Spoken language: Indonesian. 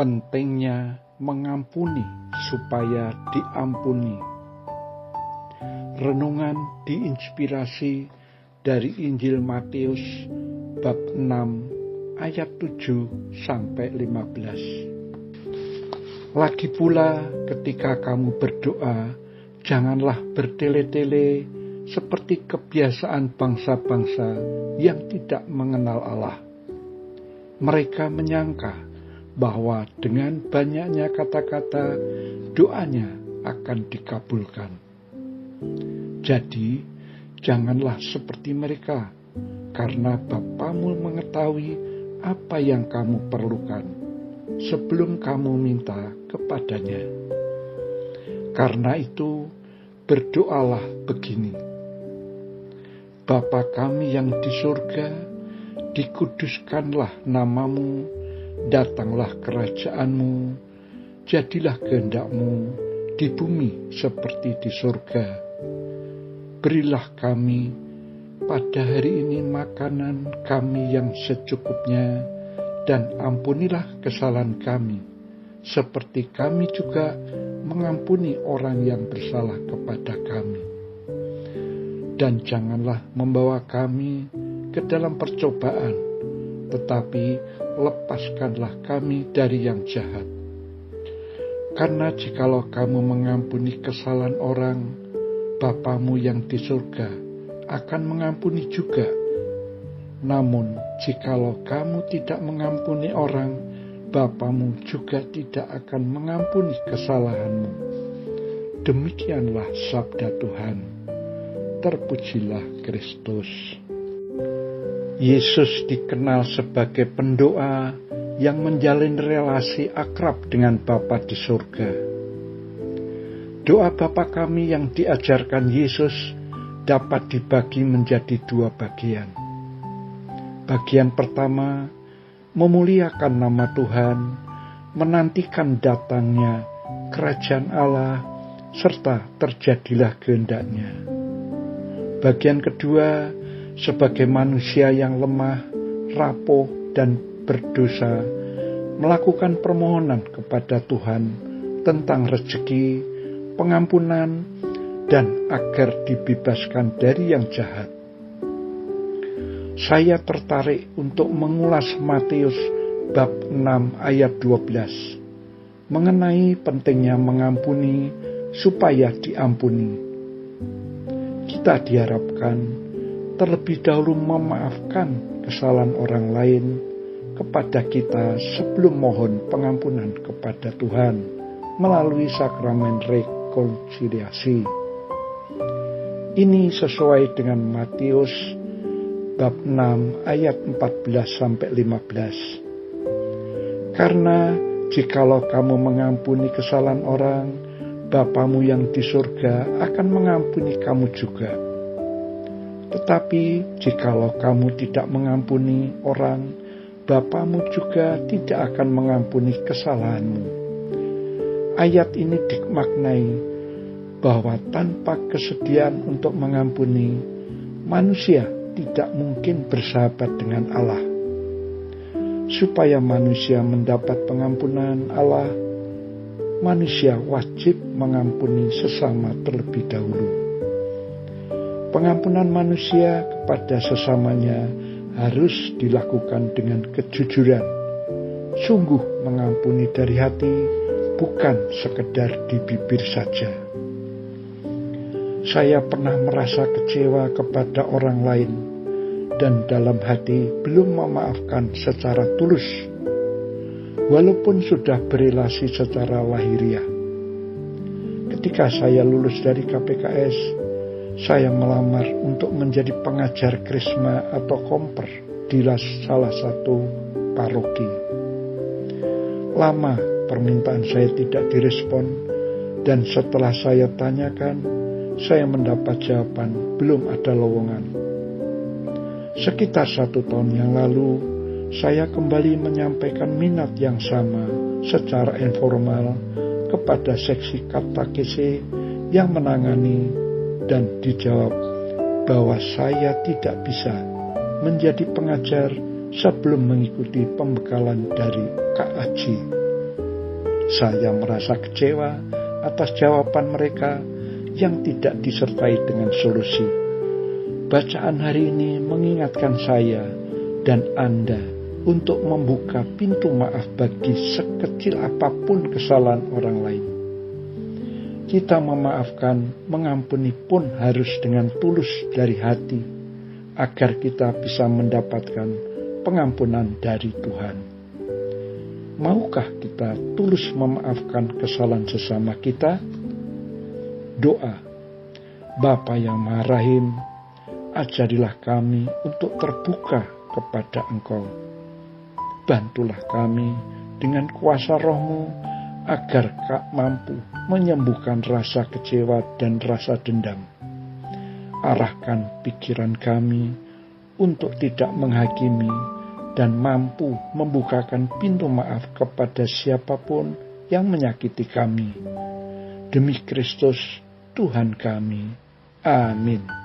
Pentingnya mengampuni supaya diampuni. Renungan diinspirasi dari Injil Matius bab 6 ayat 7 sampai 15. Lagi pula ketika kamu berdoa, janganlah bertele-tele seperti kebiasaan bangsa-bangsa yang tidak mengenal Allah. Mereka menyangka bahwa dengan banyaknya kata-kata doanya akan dikabulkan. Jadi, janganlah seperti mereka, karena Bapamu mengetahui apa yang kamu perlukan sebelum kamu minta kepadanya. Karena itu, berdoalah begini: Bapa kami yang di surga, dikuduskanlah namamu, datanglah kerajaanmu, jadilah kehendak-Mu di bumi seperti di surga. Berilah kami pada hari ini makanan kami yang secukupnya, dan ampunilah kesalahan kami, seperti kami juga mengampuni orang yang bersalah kepada kami. Dan janganlah membawa kami ke dalam percobaan, tetapi lepaskanlah kami dari yang jahat. Karena jikalau kamu mengampuni kesalahan orang, Bapamu yang di surga akan mengampuni juga. Namun jikalau kamu tidak mengampuni orang, Bapamu juga tidak akan mengampuni kesalahanmu. Demikianlah sabda Tuhan. Terpujilah Kristus. Yesus dikenal sebagai pendoa yang menjalin relasi akrab dengan Bapa di surga. Doa Bapa kami yang diajarkan Yesus dapat dibagi menjadi dua bagian. Bagian pertama, memuliakan nama Tuhan, menantikan datangnya kerajaan Allah, serta terjadilah kehendak-Nya. Bagian kedua, sebagai manusia yang lemah, rapuh, dan berdosa, melakukan permohonan kepada Tuhan tentang rezeki, pengampunan, dan agar dibebaskan dari yang jahat. Saya tertarik untuk mengulas Matius bab 6 ayat 12 mengenai pentingnya mengampuni supaya diampuni. Kita diharapkan terlebih dahulu memaafkan kesalahan orang lain kepada kita sebelum mohon pengampunan kepada Tuhan melalui sakramen rekonsiliasi. Ini sesuai dengan Matius bab 6 ayat 14-15. Karena jikalau kamu mengampuni kesalahan orang, Bapamu yang di surga akan mengampuni kamu juga. Tetapi jikalau kamu tidak mengampuni orang, Bapamu juga tidak akan mengampuni kesalahanmu. Ayat ini dimaknai bahwa tanpa kesediaan untuk mengampuni, manusia tidak mungkin bersahabat dengan Allah. Supaya manusia mendapat pengampunan Allah, manusia wajib mengampuni sesama terlebih dahulu. Pengampunan manusia kepada sesamanya harus dilakukan dengan kejujuran, sungguh mengampuni dari hati, bukan sekedar di bibir saja. Saya pernah merasa kecewa kepada orang lain dan dalam hati belum memaafkan secara tulus, walaupun sudah berelasi secara lahiriah. Ketika saya lulus dari KPKS, saya melamar untuk menjadi pengajar krisma atau komper di salah satu paroki. Lama permintaan saya tidak direspon, dan setelah saya tanyakan, saya mendapat jawaban belum ada lowongan. Sekitar 1 tahun yang lalu, saya kembali menyampaikan minat yang sama secara informal kepada seksi katekese yang menangani, dan dijawab bahwa saya tidak bisa menjadi pengajar sebelum mengikuti pembekalan dari KAJ. Saya merasa kecewa atas jawaban mereka yang tidak disertai dengan solusi. Bacaan hari ini mengingatkan saya dan Anda untuk membuka pintu maaf bagi sekecil apapun kesalahan orang lain. Kita memaafkan, mengampuni pun harus dengan tulus dari hati, agar kita bisa mendapatkan pengampunan dari Tuhan. Maukah kita tulus memaafkan kesalahan sesama kita? Doa. Bapa yang Maha Rahim, ajarilah kami untuk terbuka kepada Engkau. Bantulah kami dengan kuasa Roh-Mu agar mampu menyembuhkan rasa kecewa dan rasa dendam. Arahkan pikiran kami untuk tidak menghakimi dan mampu membukakan pintu maaf kepada siapapun yang menyakiti kami. Demi Kristus, Tuhan kami. Amin.